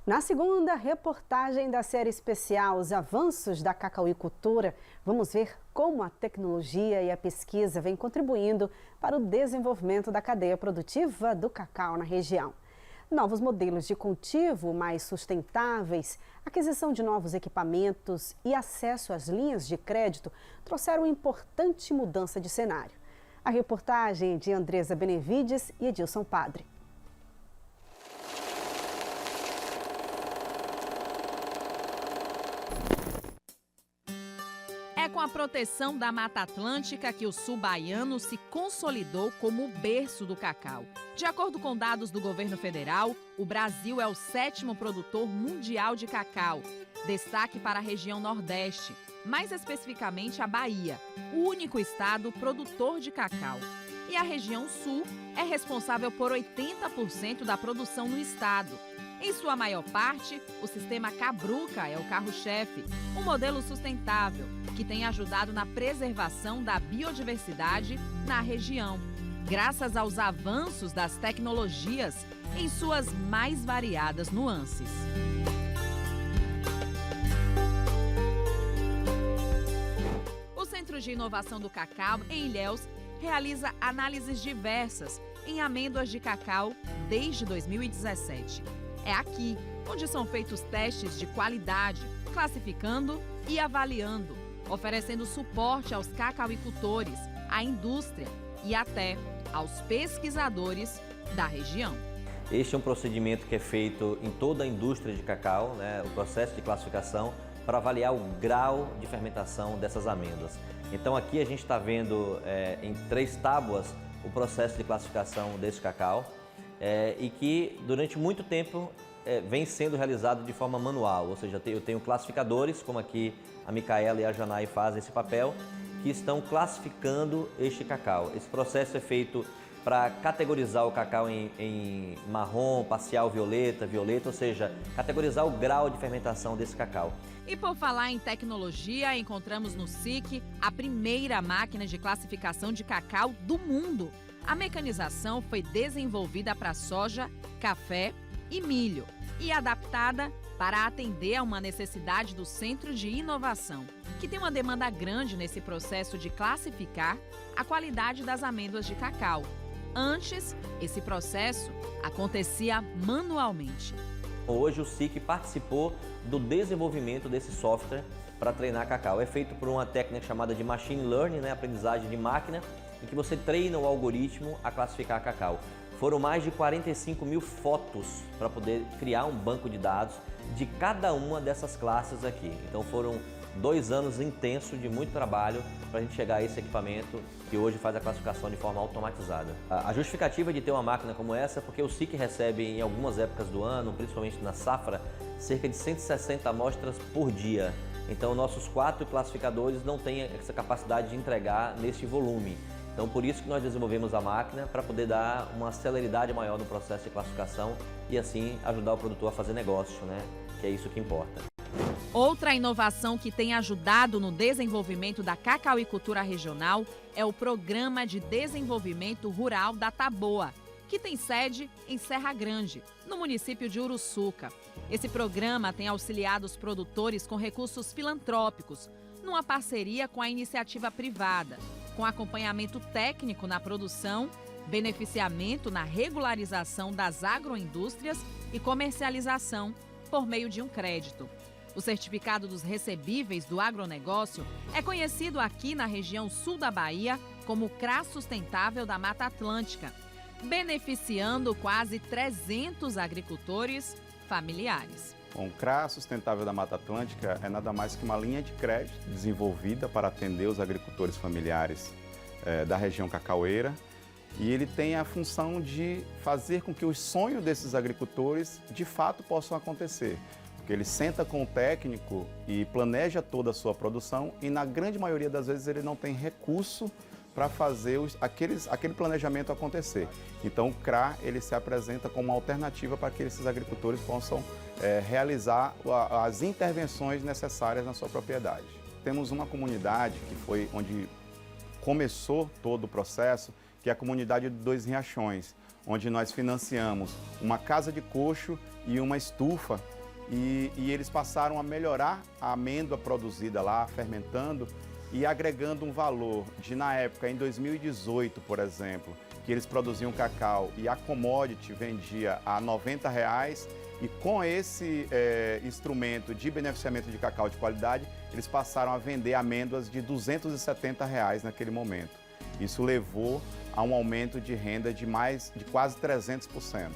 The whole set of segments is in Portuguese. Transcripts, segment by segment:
Na segunda reportagem da série especial Os Avanços da Cacauicultura, vamos ver como a tecnologia e a pesquisa vêm contribuindo para o desenvolvimento da cadeia produtiva do cacau na região. Novos modelos de cultivo mais sustentáveis, aquisição de novos equipamentos e acesso às linhas de crédito trouxeram importante mudança de cenário. A reportagem é de Andresa Benevides e Edilson Padre. É com a proteção da Mata Atlântica que o sul baiano se consolidou como o berço do cacau. De acordo com dados do governo federal, o Brasil é o 7º produtor mundial de cacau. Destaque para a região Nordeste, mais especificamente a Bahia, o único estado produtor de cacau. E a região Sul é responsável por 80% da produção no estado. Em sua maior parte, o sistema Cabruca é o carro-chefe, um modelo sustentável que tem ajudado na preservação da biodiversidade na região, graças aos avanços das tecnologias em suas mais variadas nuances. O Centro de Inovação do Cacau, em Ilhéus, realiza análises diversas em amêndoas de cacau desde 2017. É aqui onde são feitos testes de qualidade, classificando e avaliando, oferecendo suporte aos cacauicultores, à indústria e até aos pesquisadores da região. Este é um procedimento que é feito em toda a indústria de cacau, o processo de classificação, para avaliar o grau de fermentação dessas amêndoas. Então aqui a gente está vendo em 3 tábuas o processo de classificação desse cacau e que durante muito tempo vem sendo realizado de forma manual, ou seja, eu tenho classificadores, como aqui a Micaela e a Janai fazem esse papel, que estão classificando este cacau. Esse processo é feito para categorizar o cacau em marrom, parcial, violeta, ou seja, categorizar o grau de fermentação desse cacau. E por falar em tecnologia, encontramos no SIC a primeira máquina de classificação de cacau do mundo. A mecanização foi desenvolvida para soja, café e milho e adaptada para atender a uma necessidade do Centro de Inovação, que tem uma demanda grande nesse processo de classificar a qualidade das amêndoas de cacau. Antes, esse processo acontecia manualmente. Hoje o SIC participou do desenvolvimento desse software para treinar cacau. É feito por uma técnica chamada de Machine Learning, aprendizagem de máquina, em que você treina o algoritmo a classificar cacau. Foram mais de 45 mil fotos para poder criar um banco de dados de cada uma dessas classes aqui. Então foram 2 anos intensos de muito trabalho para a gente chegar a esse equipamento que hoje faz a classificação de forma automatizada. A justificativa de ter uma máquina como essa é porque o SIC recebe em algumas épocas do ano, principalmente na safra, cerca de 160 amostras por dia. Então nossos 4 classificadores não têm essa capacidade de entregar nesse volume. Então por isso que nós desenvolvemos a máquina para poder dar uma celeridade maior no processo de classificação e assim ajudar o produtor a fazer negócio, que é isso que importa. Outra inovação que tem ajudado no desenvolvimento da cacauicultura regional é o Programa de Desenvolvimento Rural da Taboa, que tem sede em Serra Grande, no município de Uruçuca. Esse programa tem auxiliado os produtores com recursos filantrópicos, numa parceria com a iniciativa privada, com acompanhamento técnico na produção, beneficiamento na regularização das agroindústrias e comercialização por meio de um crédito. O certificado dos recebíveis do agronegócio é conhecido aqui na região sul da Bahia como CRA Sustentável da Mata Atlântica, beneficiando quase 300 agricultores familiares. O CRA Sustentável da Mata Atlântica é nada mais que uma linha de crédito desenvolvida para atender os agricultores familiares da região cacaueira, e ele tem a função de fazer com que os sonhos desses agricultores de fato possam acontecer. Porque ele senta com o técnico e planeja toda a sua produção e na grande maioria das vezes ele não tem recurso para fazer aquele planejamento acontecer. Então o CRA ele se apresenta como uma alternativa para que esses agricultores possam realizar as intervenções necessárias na sua propriedade. Temos uma comunidade que foi onde começou todo o processo, que é a comunidade de Dois Riachões, onde nós financiamos uma casa de coxo e uma estufa, e eles passaram a melhorar a amêndoa produzida lá, fermentando e agregando um valor de, na época, em 2018, por exemplo, que eles produziam cacau e a commodity vendia a R$90, e com esse instrumento de beneficiamento de cacau de qualidade, eles passaram a vender amêndoas de R$270 naquele momento. Isso levou a um aumento de renda de quase 300%.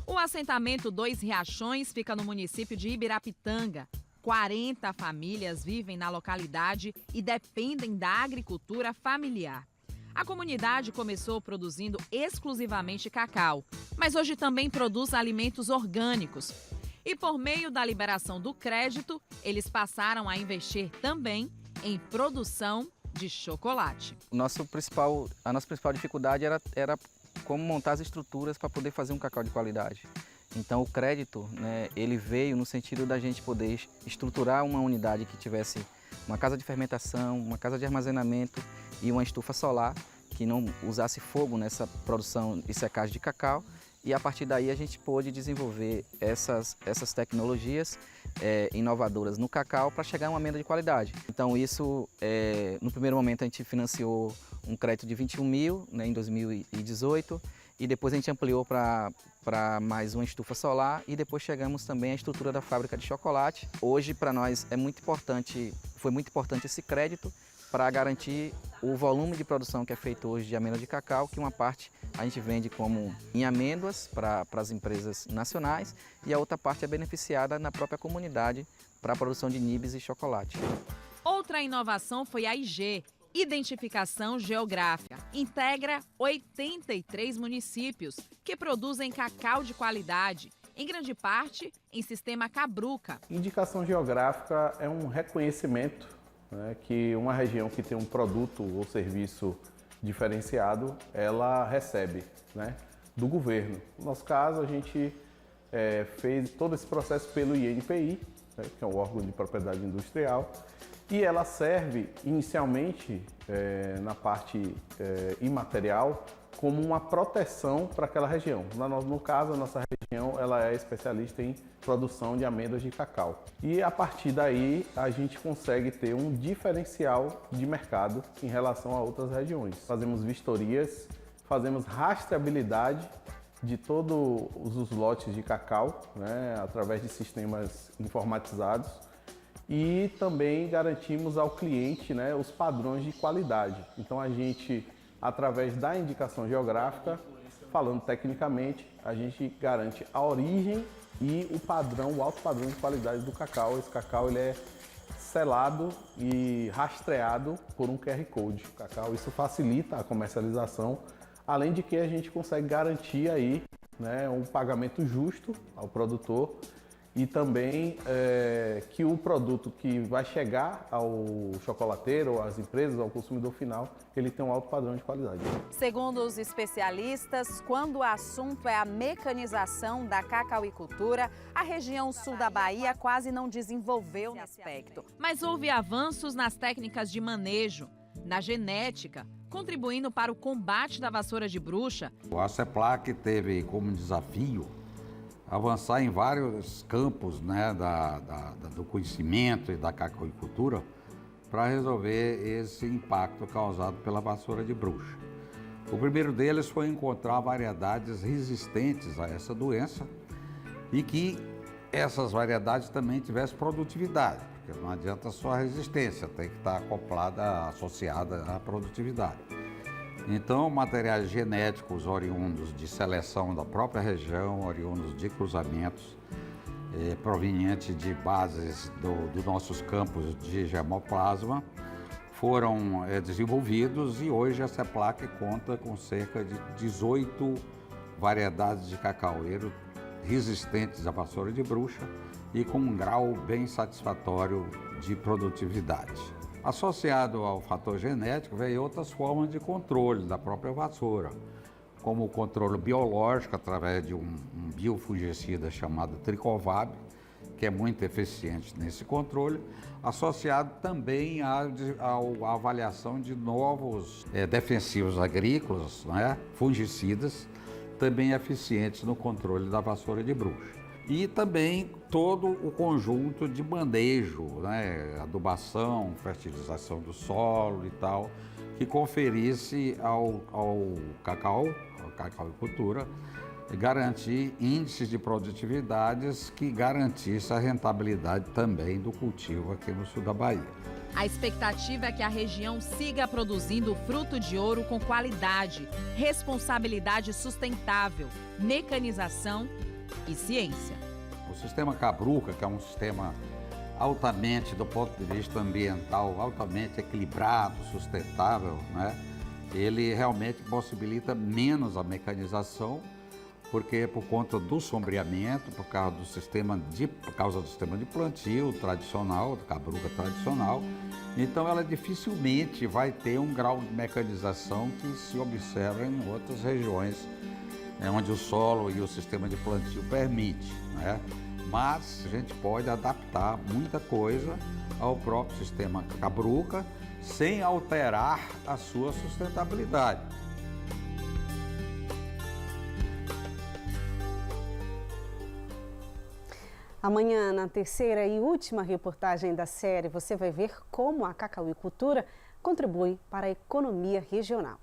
O assentamento Dois Riachões fica no município de Ibirapitanga. 40 famílias vivem na localidade e dependem da agricultura familiar. A comunidade começou produzindo exclusivamente cacau, mas hoje também produz alimentos orgânicos. E por meio da liberação do crédito, eles passaram a investir também em produção de chocolate. A nossa principal dificuldade era como montar as estruturas para poder fazer um cacau de qualidade. Então o crédito, né, ele veio no sentido da gente poder estruturar uma unidade que tivesse uma casa de fermentação, uma casa de armazenamento e uma estufa solar, que não usasse fogo nessa produção e secagem de cacau. E a partir daí a gente pôde desenvolver essas tecnologias inovadoras no cacau para chegar a uma amêndoa de qualidade. Então isso, no primeiro momento a gente financiou um crédito de 21 mil, né, em 2018, e depois a gente ampliou para mais uma estufa solar, e depois chegamos também à estrutura da fábrica de chocolate. Hoje para nós foi muito importante esse crédito para garantir o volume de produção que é feito hoje de amêndoa de cacau, que uma parte a gente vende como em amêndoas para as empresas nacionais e a outra parte é beneficiada na própria comunidade para a produção de nibs e chocolate. Outra inovação foi a IG, Identificação Geográfica. Integra 83 municípios que produzem cacau de qualidade, em grande parte em sistema Cabruca. Indicação geográfica é um reconhecimento, né, que uma região que tem um produto ou serviço diferenciado, ela recebe, né, do governo. No nosso caso, a gente fez todo esse processo pelo INPI, né, que é o órgão de propriedade industrial, e ela serve inicialmente na parte imaterial como uma proteção para aquela região. No caso, a nossa região ela é especialista em produção de amêndoas de cacau. E a partir daí a gente consegue ter um diferencial de mercado em relação a outras regiões. Fazemos vistorias, fazemos rastreabilidade de todos os lotes de cacau, né, através de sistemas informatizados, e também garantimos ao cliente, né, os padrões de qualidade. Então a gente, através da indicação geográfica, falando tecnicamente, a gente garante a origem e o alto padrão de qualidade do cacau. Esse cacau ele é selado e rastreado por um QR Code. O cacau, isso facilita a comercialização, além de que a gente consegue garantir aí, né, um pagamento justo ao produtor, e também que o produto que vai chegar ao chocolateiro, às empresas, ao consumidor final, ele tem um alto padrão de qualidade. Segundo os especialistas, quando o assunto é a mecanização da cacauicultura, a região sul da Bahia quase não desenvolveu nesse aspecto. Mas houve avanços nas técnicas de manejo, na genética, contribuindo para o combate da vassoura de bruxa. A CEPLAC teve como desafio avançar em vários campos, né, do conhecimento e da cacauicultura para resolver esse impacto causado pela vassoura de bruxa. O primeiro deles foi encontrar variedades resistentes a essa doença e que essas variedades também tivessem produtividade, porque não adianta só a resistência, tem que estar acoplada, associada à produtividade. Então, materiais genéticos oriundos de seleção da própria região, oriundos de cruzamentos, provenientes de bases dos nossos campos de germoplasma, foram desenvolvidos e hoje a CEPLAC conta com cerca de 18 variedades de cacaueiro resistentes à vassoura de bruxa e com um grau bem satisfatório de produtividade. Associado ao fator genético, veio outras formas de controle da própria vassoura, como o controle biológico através de um biofungicida chamado Tricovab, que é muito eficiente nesse controle, associado também à avaliação de novos defensivos agrícolas, né, fungicidas, também eficientes no controle da vassoura de bruxa. E também todo o conjunto de manejo, né, adubação, fertilização do solo e tal, que conferisse ao cacau, à cacauicultura, garantir índices de produtividades que garantissem a rentabilidade também do cultivo aqui no sul da Bahia. A expectativa é que a região siga produzindo fruto de ouro com qualidade, responsabilidade sustentável, mecanização e ciência. O sistema Cabruca, que é um sistema altamente, do ponto de vista ambiental, altamente equilibrado, sustentável, né? Ele realmente possibilita menos a mecanização, porque por conta do sombreamento, por causa do sistema de plantio tradicional, do Cabruca tradicional, então ela dificilmente vai ter um grau de mecanização que se observa em outras regiões, onde o solo e o sistema de plantio permite, né? Mas a gente pode adaptar muita coisa ao próprio sistema Cabruca sem alterar a sua sustentabilidade. Amanhã, na terceira e última reportagem da série, você vai ver como a cacauicultura contribui para a economia regional.